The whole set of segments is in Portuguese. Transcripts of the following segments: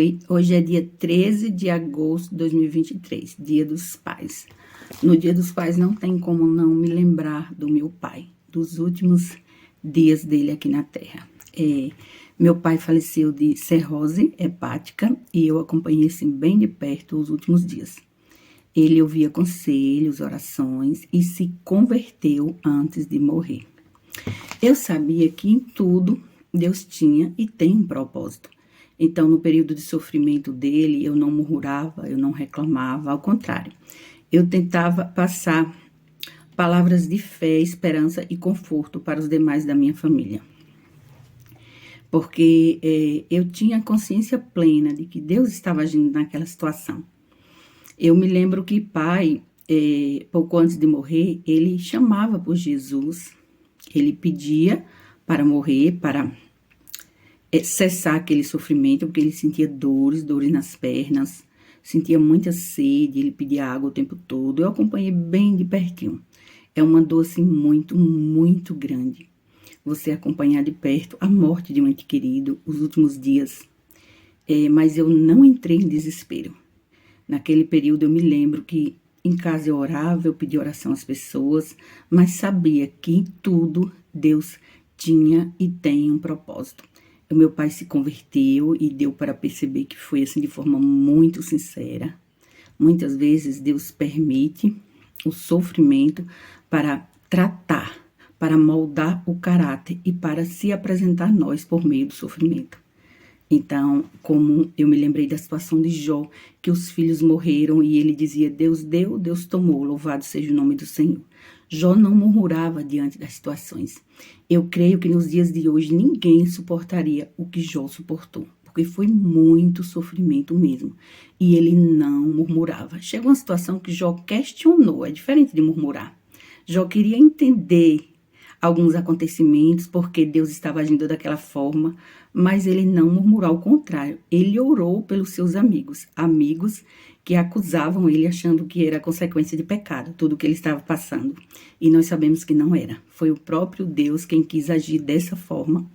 Oi, hoje é dia 13 de agosto de 2023, Dia dos Pais. No Dia dos Pais não tem como não me lembrar do meu pai, dos últimos dias dele aqui na Terra. Meu pai faleceu de cirrose hepática e eu acompanhei assim bem de perto os últimos dias. Ele ouvia conselhos, orações e se converteu antes de morrer. Eu sabia que em tudo Deus tinha e tem um propósito. Então, no período de sofrimento dele, eu não murmurava, eu não reclamava, ao contrário. Eu tentava passar palavras de fé, esperança e conforto para os demais da minha família. Porque eu tinha consciência plena de que Deus estava agindo naquela situação. Eu me lembro que pai, pouco antes de morrer, ele chamava por Jesus, ele pedia para morrer, para cessar aquele sofrimento, porque ele sentia dores nas pernas, sentia muita sede, ele pedia água o tempo todo. Eu acompanhei bem de pertinho. É uma dor, assim, muito, muito grande. Você acompanhar de perto a morte de um ente querido, os últimos dias. Mas eu não entrei em desespero. Naquele período eu me lembro que em casa eu orava, eu pedia oração às pessoas, mas sabia que em tudo Deus tinha e tem um propósito. O meu pai se converteu e deu para perceber que foi assim de forma muito sincera. Muitas vezes Deus permite o sofrimento para tratar, para moldar o caráter e para se apresentar a nós por meio do sofrimento. Então, como eu me lembrei da situação de Jó, que os filhos morreram e ele dizia, Deus deu, Deus tomou, louvado seja o nome do Senhor. Jó não murmurava diante das situações. Eu creio que nos dias de hoje ninguém suportaria o que Jó suportou, porque foi muito sofrimento mesmo. E ele não murmurava. Chegou uma situação que Jó questionou, é diferente de murmurar. Jó queria entender alguns acontecimentos, porque Deus estava agindo daquela forma, mas ele não murmurou, ao contrário, ele orou pelos seus amigos que acusavam ele achando que era consequência de pecado, tudo que ele estava passando, e nós sabemos que não era, foi o próprio Deus quem quis agir dessa forma,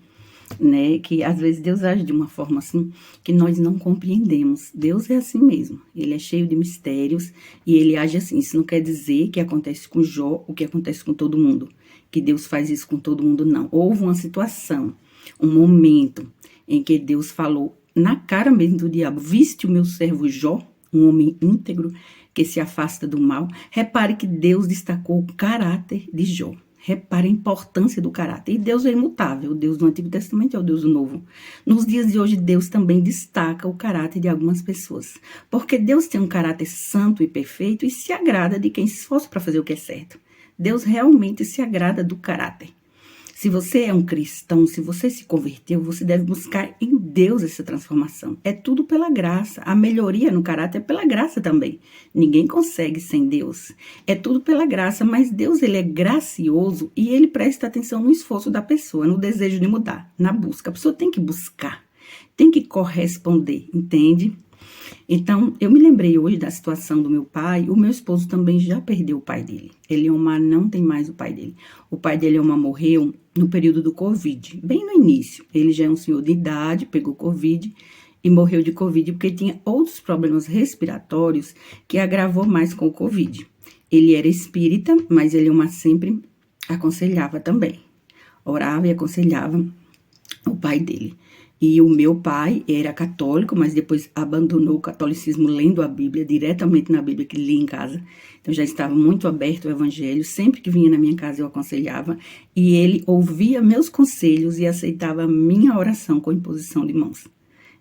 né, que às vezes Deus age de uma forma assim, que nós não compreendemos. Deus é assim mesmo, ele é cheio de mistérios, e ele age assim. Isso não quer dizer que acontece com Jó, o que acontece com todo mundo, que Deus faz isso com todo mundo, não. Houve uma situação, um momento, em que Deus falou na cara mesmo do diabo, viste o meu servo Jó, um homem íntegro, que se afasta do mal. Repare que Deus destacou o caráter de Jó. Repare a importância do caráter. E Deus é imutável. O Deus do Antigo Testamento é o Deus do Novo. Nos dias de hoje, Deus também destaca o caráter de algumas pessoas. Porque Deus tem um caráter santo e perfeito e se agrada de quem se esforça para fazer o que é certo. Deus realmente se agrada do caráter. Se você é um cristão, se você se converteu, você deve buscar em Deus essa transformação. É tudo pela graça. A melhoria no caráter é pela graça também. Ninguém consegue sem Deus. É tudo pela graça, mas Deus, ele é gracioso e ele presta atenção no esforço da pessoa, no desejo de mudar, na busca. A pessoa tem que buscar, tem que corresponder, entende? Então, eu me lembrei hoje da situação do meu pai. O meu esposo também já perdeu o pai dele. Eliomar não tem mais o pai dele. O pai de Eliomar morreu no período do Covid, bem no início. Ele já é um senhor de idade, pegou Covid e morreu de Covid porque tinha outros problemas respiratórios que agravou mais com o Covid. Ele era espírita, mas Eliomar sempre aconselhava também. Orava e aconselhava o pai dele. E o meu pai era católico, mas depois abandonou o catolicismo lendo a Bíblia, diretamente na Bíblia que lia em casa. Então já estava muito aberto ao evangelho. Sempre que vinha na minha casa eu aconselhava. E ele ouvia meus conselhos e aceitava a minha oração com imposição de mãos.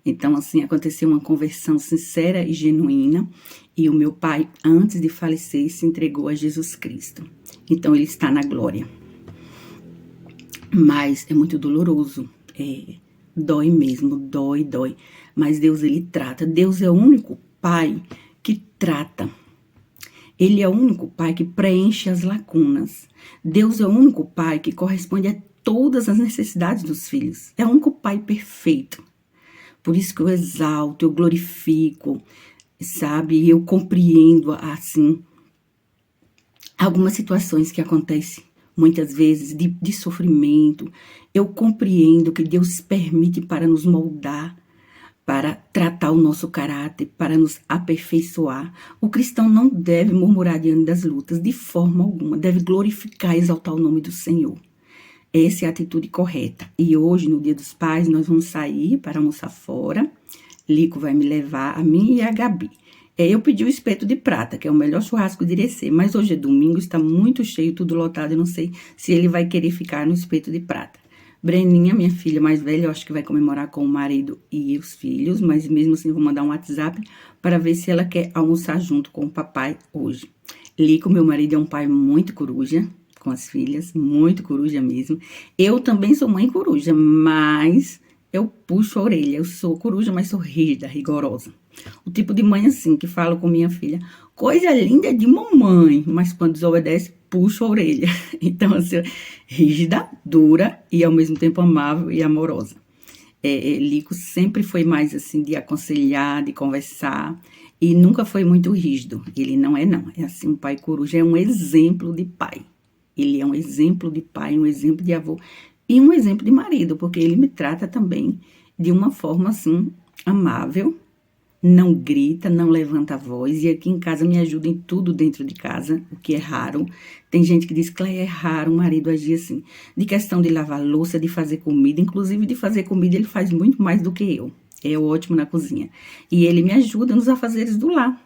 Então assim, aconteceu uma conversão sincera e genuína. E o meu pai, antes de falecer, se entregou a Jesus Cristo. Então ele está na glória. Mas é muito doloroso, dói mesmo, dói. Mas Deus, ele trata. Deus é o único pai que trata. Ele é o único pai que preenche as lacunas. Deus é o único pai que corresponde a todas as necessidades dos filhos. É o único pai perfeito. Por isso que eu exalto, eu glorifico, sabe? E eu compreendo, assim, algumas situações que acontecem muitas vezes de sofrimento. Eu compreendo que Deus permite para nos moldar, para tratar o nosso caráter, para nos aperfeiçoar. O cristão não deve murmurar diante das lutas, de forma alguma, deve glorificar e exaltar o nome do Senhor. Essa é a atitude correta. E hoje, no Dia dos Pais, nós vamos sair para almoçar fora. Lico vai me levar, a mim e a Gabi. Eu pedi o espeto de prata, que é o melhor churrasco de Irecê, mas hoje é domingo, está muito cheio, tudo lotado, eu não sei se ele vai querer ficar no espeto de prata. Breninha, minha filha mais velha, eu acho que vai comemorar com o marido e os filhos, mas mesmo assim vou mandar um WhatsApp para ver se ela quer almoçar junto com o papai hoje. Lico, meu marido, é um pai muito coruja com as filhas, muito coruja mesmo. Eu também sou mãe coruja, mas eu puxo a orelha. Eu sou coruja, mas sou rígida, rigorosa. O tipo de mãe assim, que falo com minha filha, coisa linda de mamãe, mas quando desobedece, puxo a orelha. Então, assim, rígida, dura e ao mesmo tempo amável e amorosa. Lico sempre foi mais assim, de aconselhar, de conversar, e nunca foi muito rígido. Ele não. É assim, um pai coruja é um exemplo de pai. Ele é um exemplo de pai, um exemplo de avô e um exemplo de marido, porque ele me trata também de uma forma assim, amável, não grita, não levanta a voz, e aqui em casa me ajuda em tudo dentro de casa, o que é raro. Tem gente que diz que é raro o marido agir assim, de questão de lavar louça, de fazer comida, inclusive de fazer comida ele faz muito mais do que eu. É ótimo na cozinha. E ele me ajuda nos afazeres do lar.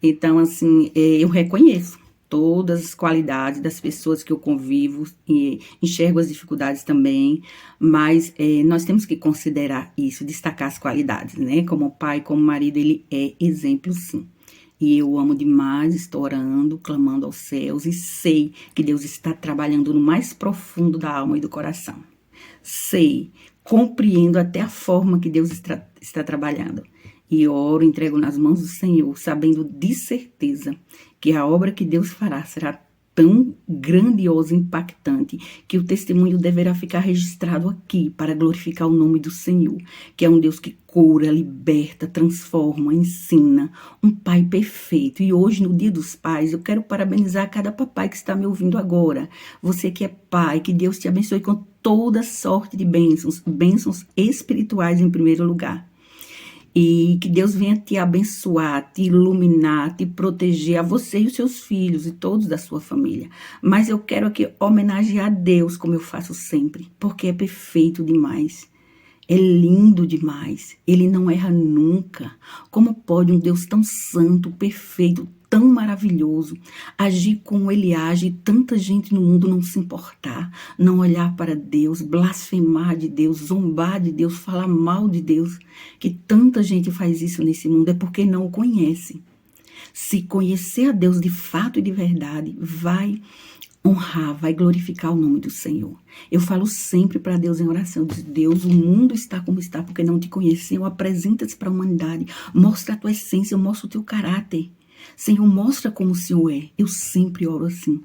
Então, assim, eu reconheço todas as qualidades das pessoas que eu convivo, e enxergo as dificuldades também, mas nós temos que considerar isso, destacar as qualidades, né? Como pai, como marido, ele é exemplo, sim. E eu amo demais, estou orando, clamando aos céus, e sei que Deus está trabalhando no mais profundo da alma e do coração. Sei, compreendo até a forma que Deus está trabalhando. E oro, entrego nas mãos do Senhor, sabendo de certeza que a obra que Deus fará será tão grandiosa e impactante que o testemunho deverá ficar registrado aqui para glorificar o nome do Senhor, que é um Deus que cura, liberta, transforma, ensina, um pai perfeito. E hoje, no Dia dos Pais, eu quero parabenizar cada papai que está me ouvindo agora. Você que é pai, que Deus te abençoe com toda sorte de bênçãos, bênçãos espirituais em primeiro lugar. E que Deus venha te abençoar, te iluminar, te proteger, a você e os seus filhos e todos da sua família. Mas eu quero aqui homenagear a Deus, como eu faço sempre, porque é perfeito demais. É lindo demais. Ele não erra nunca. Como pode um Deus tão santo, perfeito, tão maravilhoso, agir como ele age, e tanta gente no mundo não se importar, não olhar para Deus, blasfemar de Deus, zombar de Deus, falar mal de Deus, que tanta gente faz isso nesse mundo, é porque não o conhece. Se conhecer a Deus de fato e de verdade, vai honrar, vai glorificar o nome do Senhor. Eu falo sempre para Deus em oração, diz, Deus, o mundo está como está porque não te conheceu, apresenta-te para a humanidade, mostra a tua essência, mostra o teu caráter. Senhor, mostra como o Senhor é. Eu sempre oro assim.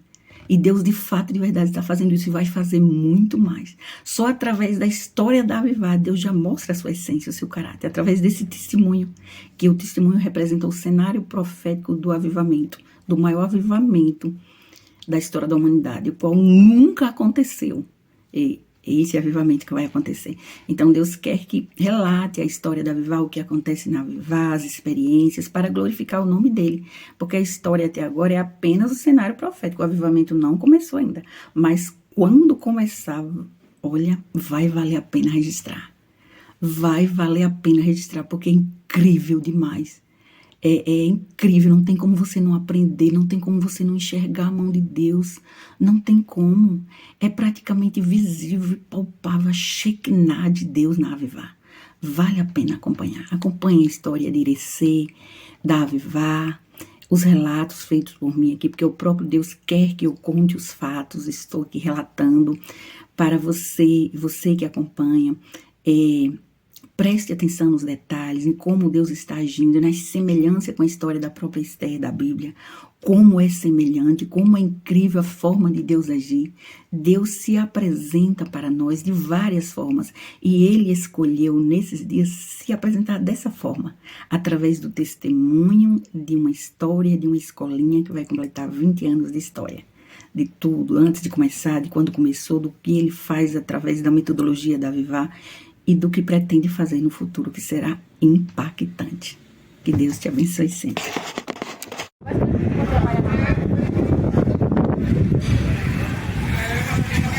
E Deus, de fato, de verdade, está fazendo isso e vai fazer muito mais. Só através da história da Avivar, Deus já mostra a sua essência, o seu caráter. Através desse testemunho, que o testemunho representa o cenário profético do avivamento, do maior avivamento da história da humanidade, o qual nunca aconteceu. Esse avivamento que vai acontecer. Então, Deus quer que relate a história da Avivar, o que acontece na Avivar, as experiências, para glorificar o nome dele. Porque a história até agora é apenas o cenário profético. O avivamento não começou ainda. Mas quando começar, olha, vai valer a pena registrar. Vai valer a pena registrar, porque é incrível demais. É incrível, não tem como você não aprender, não tem como você não enxergar a mão de Deus, não tem como. É praticamente visível e palpável a Shekinah de Deus na Avivar. Vale a pena acompanhar. Acompanhe a história de Irecê, da Avivar, os relatos feitos por mim aqui, porque o próprio Deus quer que eu conte os fatos, estou aqui relatando para você que acompanha. Preste atenção nos detalhes, em como Deus está agindo, na semelhança com a história da própria Esther da Bíblia. Como é semelhante, como é incrível a forma de Deus agir. Deus se apresenta para nós de várias formas. E Ele escolheu nesses dias se apresentar dessa forma. Através do testemunho de uma história, de uma escolinha que vai completar 20 anos de história. De tudo, antes de começar, de quando começou, do que Ele faz através da metodologia da Avivar. e do que pretende fazer no futuro, que será impactante. Que Deus te abençoe sempre.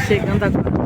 Chegando agora.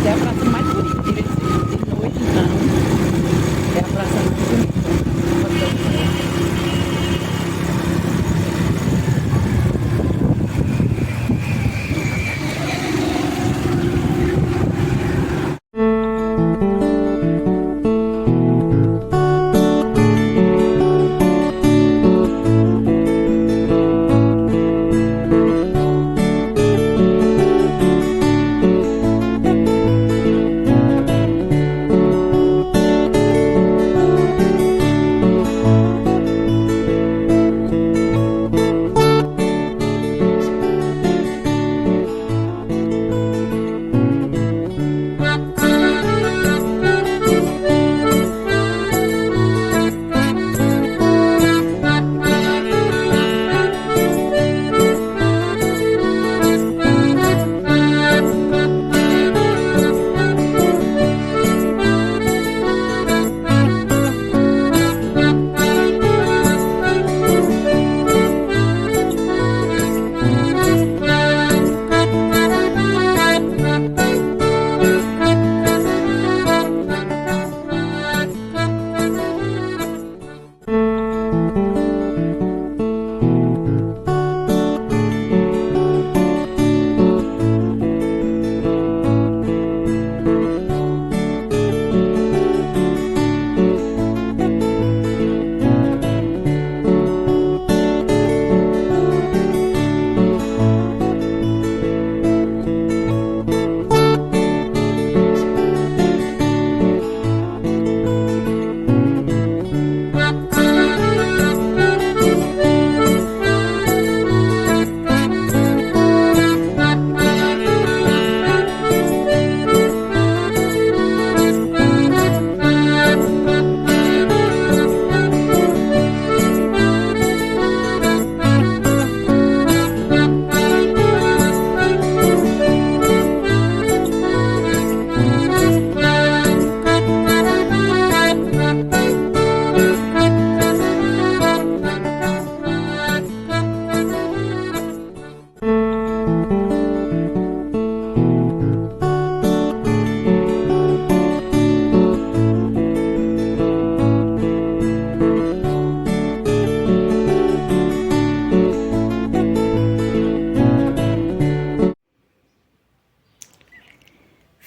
É a praça mais bonita de noite, então.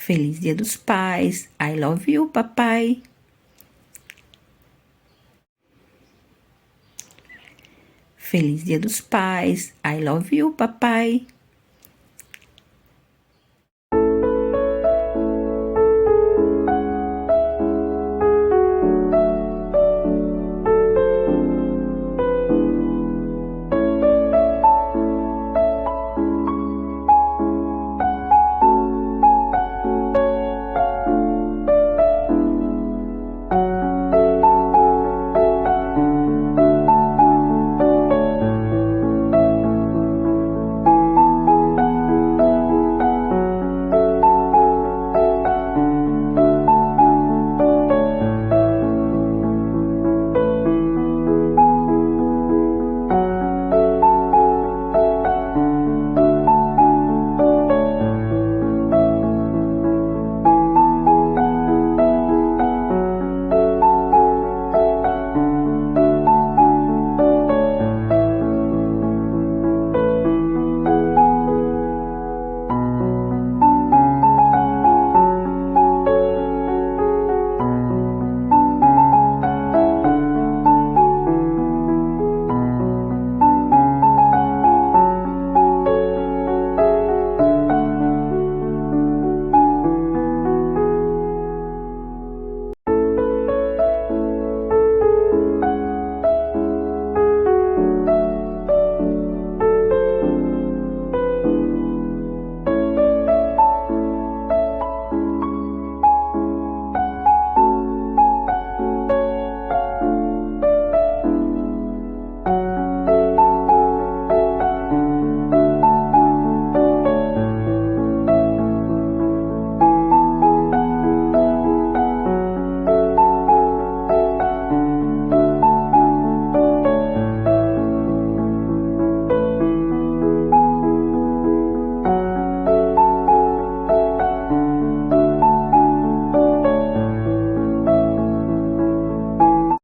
Feliz Dia dos Pais. I love you, papai. Feliz Dia dos Pais. I love you, papai.